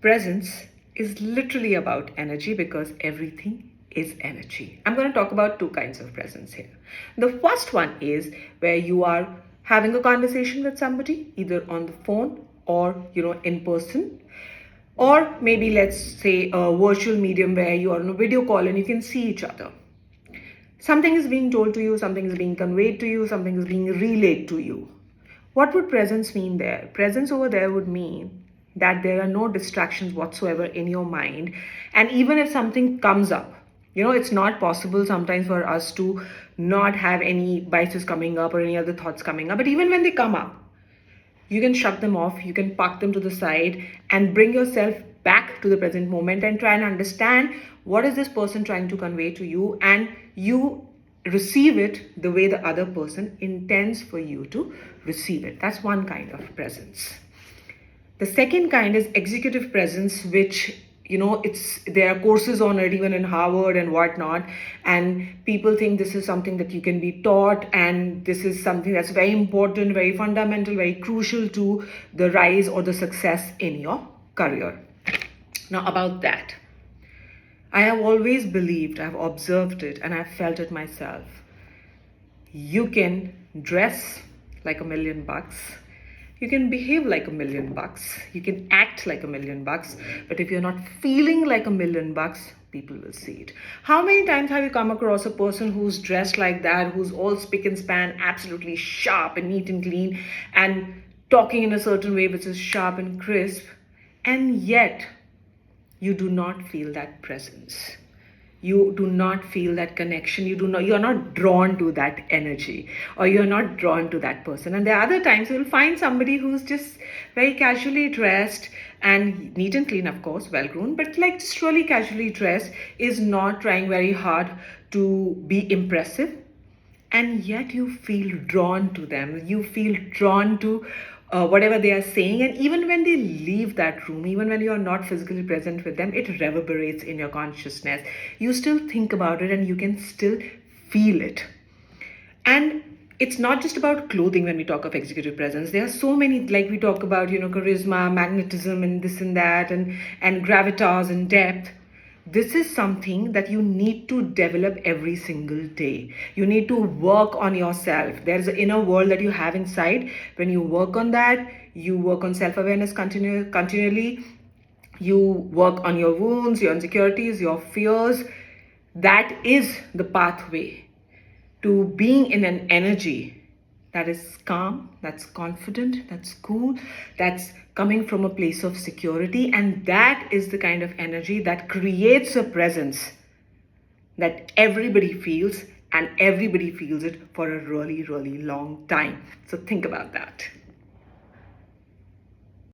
Presence is literally about energy because everything is energy. I'm going to talk about two kinds of presence here. The first one is where you are having a conversation with somebody, either on the phone or in person, or maybe let's say a virtual medium where you are on a video call and you can see each other. Something is being told to you, something is being conveyed to you, something is being relayed to you. What would presence mean there? Presence over there would mean that there are no distractions whatsoever in your mind. And even if something comes up, it's not possible sometimes for us to not have any biases coming up or any other thoughts coming up. But even when they come up, you can shut them off, you can park them to the side and bring yourself back to the present moment and try and understand what is this person trying to convey to you, and you receive it the way the other person intends for you to receive it. That's one kind of presence. The second kind is executive presence, which there are courses on it even in Harvard and whatnot, and people think this is something that you can be taught, and this is something that's very important, very fundamental, very crucial to the rise or the success in your career. Now, about that, I have always believed, I've observed it, and I've felt it myself. You can dress like $1,000,000. You can behave like $1,000,000. You can act like $1,000,000. But if you're not feeling like $1,000,000, people will see it. How many times have you come across a person who's dressed like that, who's all spick and span, absolutely sharp and neat and clean, and talking in a certain way which is sharp and crisp, and yet you do not feel that presence? You do not feel that connection. You're not drawn to that energy, or you're not drawn to that person. And there are other times you'll find somebody who's just very casually dressed and neat and clean, of course, well groomed, but like just really casually dressed, is not trying very hard to be impressive. And yet you feel drawn to them. You feel drawn to whatever they are saying. And even when they leave that room, even when you are not physically present with them, it reverberates in your consciousness. You still think about it and you can still feel it. And it's not just about clothing when we talk of executive presence. There are so many, like we talk about, charisma, magnetism, and this and that, and gravitas and depth. This is something that you need to develop every single day. You need to work on yourself. There's an inner world that you have inside. When you work on that, you work on self-awareness continually. You work on your wounds, your insecurities, your fears. That is the pathway to being in an energy that is calm, that's confident, that's cool, that's coming from a place of security. And that is the kind of energy that creates a presence that everybody feels, and everybody feels it for a really, really long time. So think about that.